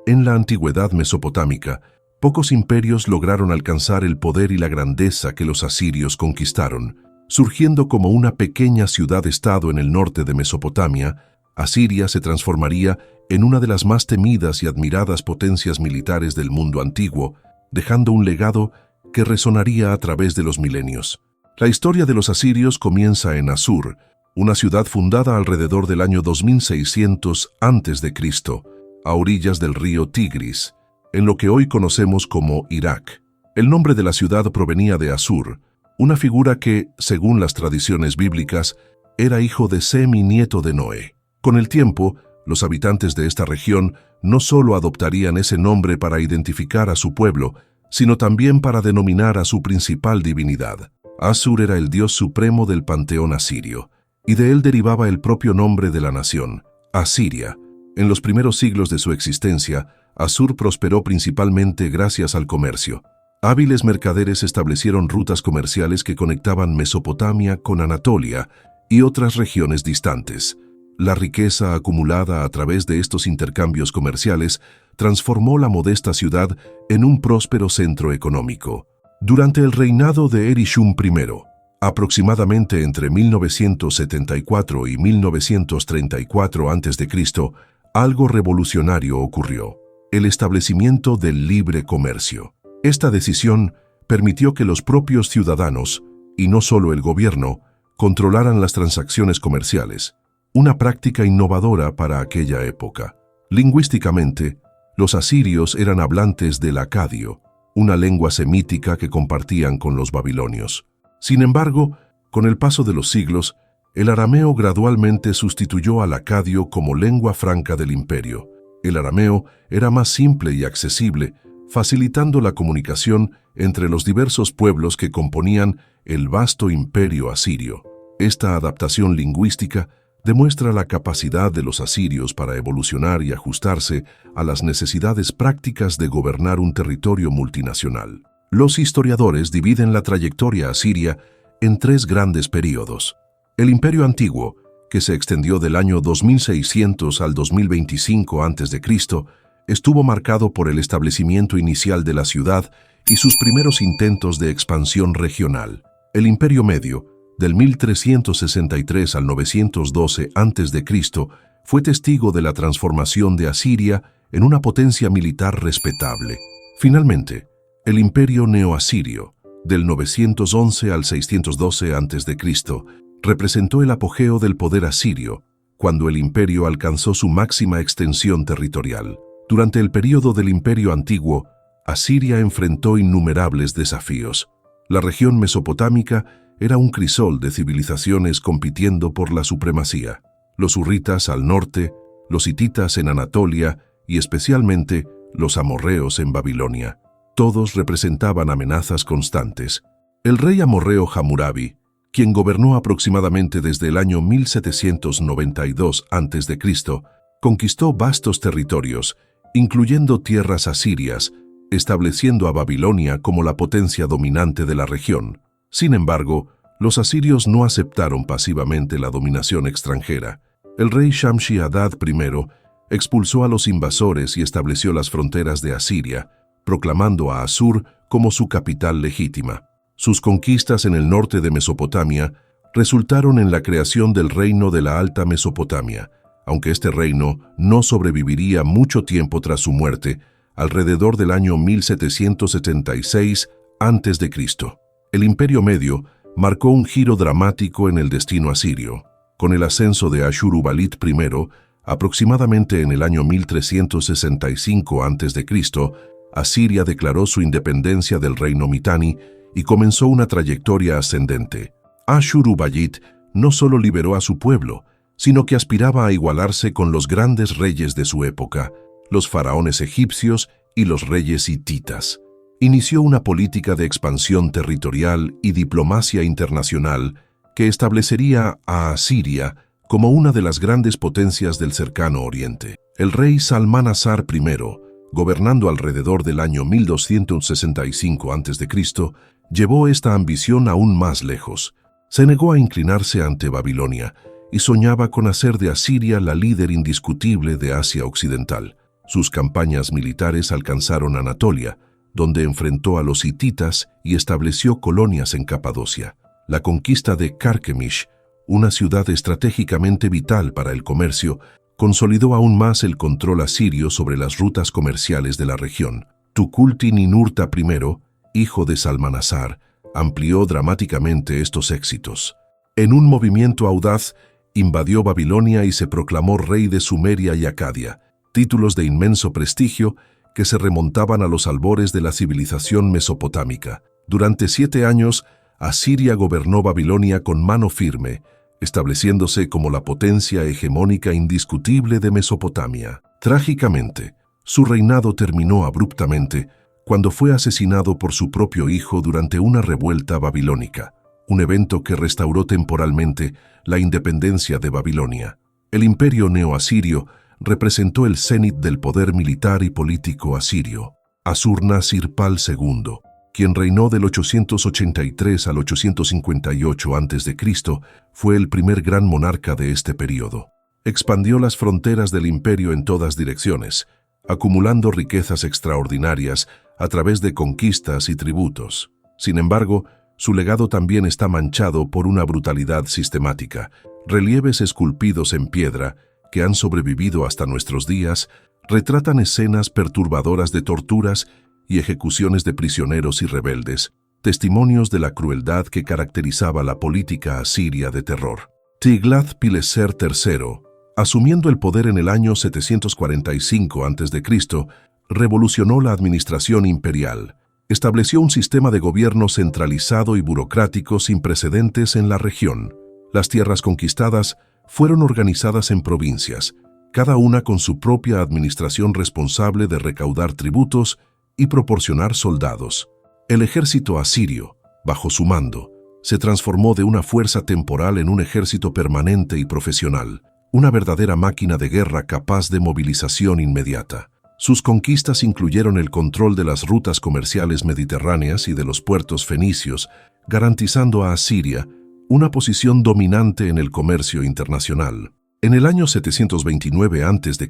En la antigüedad mesopotámica, pocos imperios lograron alcanzar el poder y la grandeza que los asirios conquistaron. Surgiendo como una pequeña ciudad-estado en el norte de Mesopotamia, Asiria se transformaría en una de las más temidas y admiradas potencias militares del mundo antiguo, dejando un legado que resonaría a través de los milenios. La historia de los asirios comienza en Asur, una ciudad fundada alrededor del año 2600 a.C., a orillas del río Tigris, en lo que hoy conocemos como Irak. El nombre de la ciudad provenía de Asur, una figura que, según las tradiciones bíblicas, era hijo de Sem y nieto de Noé. Con el tiempo, los habitantes de esta región no solo adoptarían ese nombre para identificar a su pueblo, sino también para denominar a su principal divinidad. Asur era el dios supremo del panteón asirio, y de él derivaba el propio nombre de la nación, Asiria. En los primeros siglos de su existencia, Asur prosperó principalmente gracias al comercio. Hábiles mercaderes establecieron rutas comerciales que conectaban Mesopotamia con Anatolia y otras regiones distantes. La riqueza acumulada a través de estos intercambios comerciales transformó la modesta ciudad en un próspero centro económico. Durante el reinado de Erishum I, aproximadamente entre 1974 y 1934 a.C., algo revolucionario ocurrió: el establecimiento del libre comercio. Esta decisión permitió que los propios ciudadanos, y no solo el gobierno, controlaran las transacciones comerciales, una práctica innovadora para aquella época. Lingüísticamente, los asirios eran hablantes del acadio, una lengua semítica que compartían con los babilonios. Sin embargo, con el paso de los siglos, el arameo gradualmente sustituyó al acadio como lengua franca del imperio. El arameo era más simple y accesible, facilitando la comunicación entre los diversos pueblos que componían el vasto imperio asirio. Esta adaptación lingüística demuestra la capacidad de los asirios para evolucionar y ajustarse a las necesidades prácticas de gobernar un territorio multinacional. Los historiadores dividen la trayectoria asiria en tres grandes períodos. El Imperio Antiguo, que se extendió del año 2600 al 2025 a.C., estuvo marcado por el establecimiento inicial de la ciudad y sus primeros intentos de expansión regional. El Imperio Medio, del 1363 al 912 a.C., fue testigo de la transformación de Asiria en una potencia militar respetable. Finalmente, el Imperio Neoasirio, del 911 al 612 a.C., representó el apogeo del poder asirio, cuando el imperio alcanzó su máxima extensión territorial. Durante el período del Imperio Antiguo, Asiria enfrentó innumerables desafíos. La región mesopotámica era un crisol de civilizaciones compitiendo por la supremacía. Los hurritas al norte, los hititas en Anatolia y especialmente los amorreos en Babilonia. Todos representaban amenazas constantes. El rey amorreo Hammurabi, quien gobernó aproximadamente desde el año 1792 a.C., conquistó vastos territorios, incluyendo tierras asirias, estableciendo a Babilonia como la potencia dominante de la región. Sin embargo, los asirios no aceptaron pasivamente la dominación extranjera. El rey Shamshi-Adad I expulsó a los invasores y estableció las fronteras de Asiria, proclamando a Asur como su capital legítima. Sus conquistas en el norte de Mesopotamia resultaron en la creación del reino de la Alta Mesopotamia, aunque este reino no sobreviviría mucho tiempo tras su muerte, alrededor del año 1776 a.C. El Imperio Medio marcó un giro dramático en el destino asirio. Con el ascenso de Ashurbanipal I, aproximadamente en el año 1365 a.C., Asiria declaró su independencia del reino Mitanni y comenzó una trayectoria ascendente. Ashurbanipal no solo liberó a su pueblo, sino que aspiraba a igualarse con los grandes reyes de su época, los faraones egipcios y los reyes hititas. Inició una política de expansión territorial y diplomacia internacional que establecería a Asiria como una de las grandes potencias del cercano Oriente. El rey Salmanasar I, gobernando alrededor del año 1265 a.C., llevó esta ambición aún más lejos. Se negó a inclinarse ante Babilonia y soñaba con hacer de Asiria la líder indiscutible de Asia Occidental. Sus campañas militares alcanzaron Anatolia, donde enfrentó a los hititas y estableció colonias en Capadocia. La conquista de Carquemish, una ciudad estratégicamente vital para el comercio, consolidó aún más el control asirio sobre las rutas comerciales de la región. Tukulti-Ninurta I, hijo de Salmanasar, amplió dramáticamente estos éxitos. En un movimiento audaz, invadió Babilonia y se proclamó rey de Sumeria y Acadia, títulos de inmenso prestigio que se remontaban a los albores de la civilización mesopotámica. Durante 7 años, Asiria gobernó Babilonia con mano firme, estableciéndose como la potencia hegemónica indiscutible de Mesopotamia. Trágicamente, su reinado terminó abruptamente cuando fue asesinado por su propio hijo durante una revuelta babilónica, un evento que restauró temporalmente la independencia de Babilonia. El imperio neoasirio representó el cenit del poder militar y político asirio. Asur-Nasir-Pal II, quien reinó del 883 al 858 a.C., fue el primer gran monarca de este periodo. Expandió las fronteras del imperio en todas direcciones, acumulando riquezas extraordinarias a través de conquistas y tributos. Sin embargo, su legado también está manchado por una brutalidad sistemática. Relieves esculpidos en piedra, que han sobrevivido hasta nuestros días, retratan escenas perturbadoras de torturas y ejecuciones de prisioneros y rebeldes, testimonios de la crueldad que caracterizaba la política asiria de terror. Tiglath-Pileser III, asumiendo el poder en el año 745 a.C., revolucionó la administración imperial. Estableció un sistema de gobierno centralizado y burocrático sin precedentes en la región. Las tierras conquistadas fueron organizadas en provincias, cada una con su propia administración responsable de recaudar tributos y proporcionar soldados. El ejército asirio, bajo su mando, se transformó de una fuerza temporal en un ejército permanente y profesional, una verdadera máquina de guerra capaz de movilización inmediata. Sus conquistas incluyeron el control de las rutas comerciales mediterráneas y de los puertos fenicios, garantizando a Asiria una posición dominante en el comercio internacional. En el año 729 a.C.,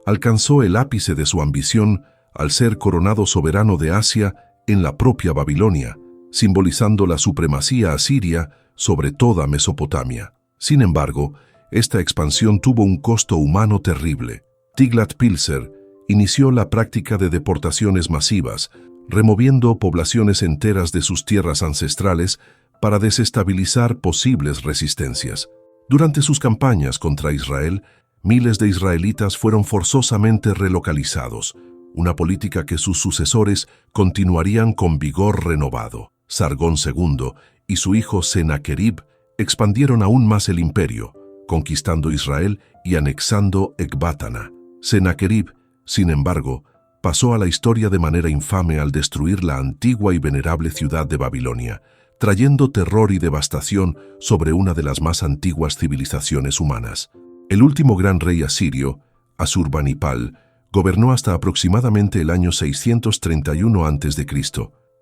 alcanzó el ápice de su ambición al ser coronado soberano de Asia en la propia Babilonia, simbolizando la supremacía asiria sobre toda Mesopotamia. Sin embargo, esta expansión tuvo un costo humano terrible. Tiglath-Pileser inició la práctica de deportaciones masivas, removiendo poblaciones enteras de sus tierras ancestrales para desestabilizar posibles resistencias. Durante sus campañas contra Israel, miles de israelitas fueron forzosamente relocalizados, una política que sus sucesores continuarían con vigor renovado. Sargón II y su hijo Sennacherib expandieron aún más el imperio, conquistando Israel y anexando Ecbátana. Sennacherib, sin embargo, pasó a la historia de manera infame al destruir la antigua y venerable ciudad de Babilonia, trayendo terror y devastación sobre una de las más antiguas civilizaciones humanas. El último gran rey asirio, Asurbanipal, gobernó hasta aproximadamente el año 631 a.C.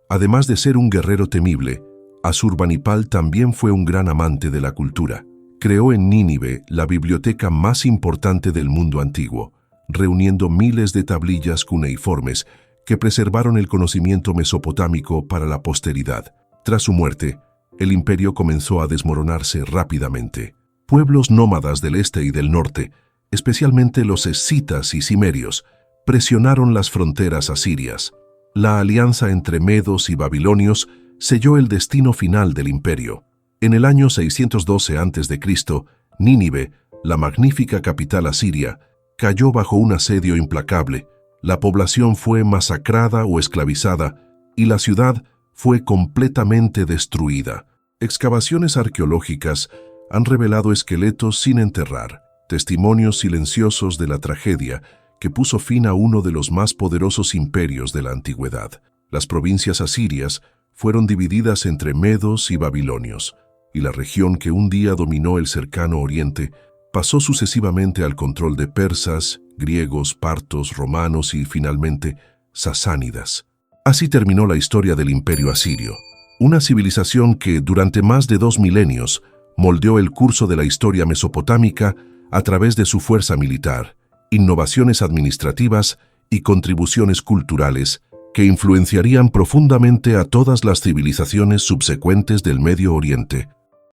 Además de ser un guerrero temible, Asurbanipal también fue un gran amante de la cultura. Creó en Nínive la biblioteca más importante del mundo antiguo, reuniendo miles de tablillas cuneiformes que preservaron el conocimiento mesopotámico para la posteridad. Tras su muerte, el imperio comenzó a desmoronarse rápidamente. Pueblos nómadas del este y del norte, especialmente los escitas y cimerios, presionaron las fronteras asirias. La alianza entre medos y babilonios selló el destino final del imperio. En el año 612 a.C., Nínive, la magnífica capital asiria, cayó bajo un asedio implacable. La población fue masacrada o esclavizada y la ciudad fue completamente destruida. Excavaciones arqueológicas han revelado esqueletos sin enterrar, testimonios silenciosos de la tragedia que puso fin a uno de los más poderosos imperios de la antigüedad. Las provincias asirias fueron divididas entre medos y babilonios, y la región que un día dominó el cercano oriente pasó sucesivamente al control de persas, griegos, partos, romanos y, finalmente, sasánidas. Así terminó la historia del imperio asirio, una civilización que, durante más de 2 milenios, moldeó el curso de la historia mesopotámica a través de su fuerza militar, innovaciones administrativas y contribuciones culturales que influenciarían profundamente a todas las civilizaciones subsecuentes del Medio Oriente.